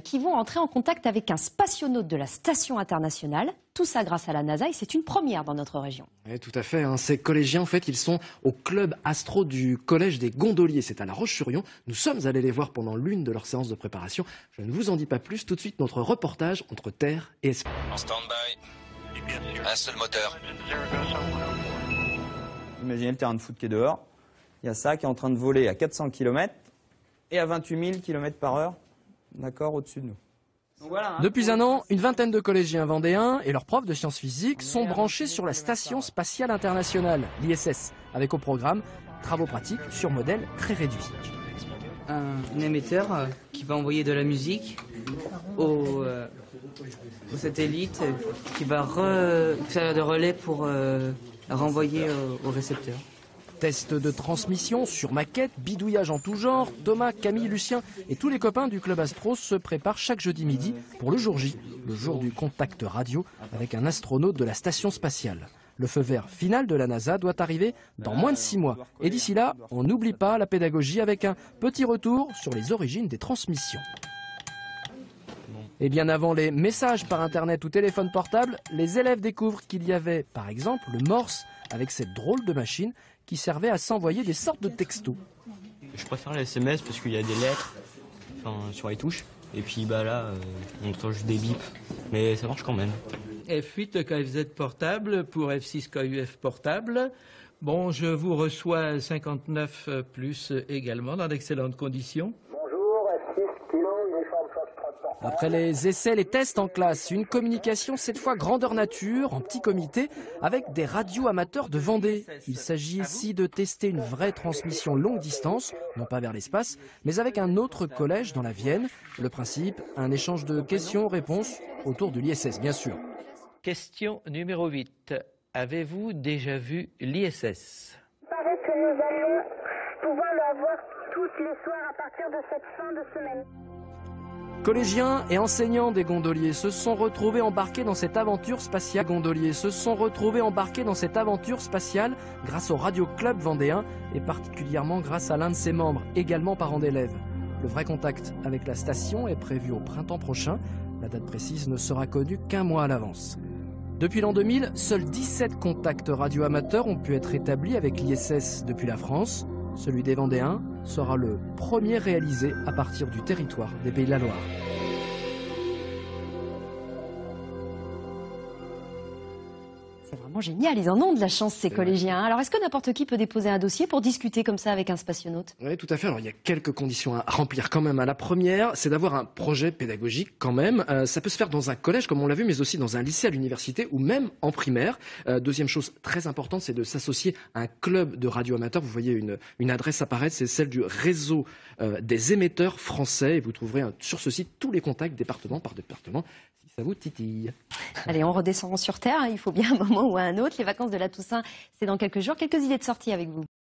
qui vont entrer en contact avec un spationaute de la station internationale. Tout ça grâce à la NASA et c'est une première dans notre région. Oui, tout à fait. Ces collégiens, en fait, ils sont au club astro du collège des Gondoliers. C'est à La Roche-sur-Yon. Nous sommes allés les voir pendant l'une de leurs séances de préparation. Je ne vous en dis pas plus. Tout de suite, notre reportage entre Terre et Espace. En stand-by. Un seul moteur. Imaginez le terrain de foot qui est dehors. Il y a ça qui est en train de voler à 400 km et à 28 000 km par heure, d'accord, au-dessus de nous. Donc voilà, Depuis un an, une vingtaine de collégiens vendéens et leurs profs de sciences physiques sont branchés sur la Station spatiale internationale, l'ISS, avec au programme travaux pratiques sur modèle très réduit. Un émetteur qui va envoyer de la musique au satellite qui va faire de relais pour renvoyer au récepteur. Test de transmission sur maquette, bidouillage en tout genre, Thomas, Camille, Lucien et tous les copains du Club Astro se préparent chaque jeudi midi pour le jour J, le jour du contact radio avec un astronaute de la station spatiale. Le feu vert final de la NASA doit arriver dans moins de 6 mois. Et d'ici là, on n'oublie pas la pédagogie avec un petit retour sur les origines des transmissions. Et bien avant les messages par internet ou téléphone portable, les élèves découvrent qu'il y avait par exemple le Morse avec cette drôle de machine qui servait à s'envoyer des sortes de textos. Je préfère les SMS parce qu'il y a des lettres sur les touches. Et puis là, on entend juste des bips. Mais ça marche quand même. F8 KFZ portable pour F6 KUF portable. Bon, je vous reçois 59 plus également dans d'excellentes conditions. Après les essais, les tests en classe, une communication cette fois grandeur nature, en petit comité, avec des radios amateurs de Vendée. Il s'agit ici de tester une vraie transmission longue distance, non pas vers l'espace, mais avec un autre collège dans la Vienne. Le principe, un échange de questions-réponses autour de l'ISS, bien sûr. Question numéro 8. Avez-vous déjà vu l'ISS? Il paraît que nous allons pouvoir le voir tous les soirs à partir de cette fin de semaine. Collégiens et enseignants des Gondoliers se sont retrouvés embarqués dans cette aventure spatiale. Grâce au Radio Club vendéen et particulièrement grâce à l'un de ses membres, également parent d'élèves. Le vrai contact avec la station est prévu au printemps prochain. La date précise ne sera connue qu'un mois à l'avance. Depuis l'an 2000, seuls 17 contacts radio-amateurs ont pu être établis avec l'ISS depuis la France. Celui des Vendéens sera le premier réalisé à partir du territoire des Pays de la Loire. C'est vraiment génial, ils en ont de la chance ces collégiens. Alors est-ce que n'importe qui peut déposer un dossier pour discuter comme ça avec un spationaute? Oui, tout à fait. Alors il y a quelques conditions à remplir quand même. La première, c'est d'avoir un projet pédagogique quand même. Ça peut se faire dans un collège comme on l'a vu, mais aussi dans un lycée, à l'université ou même en primaire. Deuxième chose très importante, c'est de s'associer à un club de radio amateurs. Vous voyez une adresse apparaître, c'est celle du réseau des émetteurs français. Et vous trouverez sur ce site tous les contacts département par département, si ça vous titille. Allez, on redescend sur Terre, il faut bien un moment ou un autre. Les vacances de la Toussaint, c'est dans quelques jours. Quelques idées de sortie avec vous.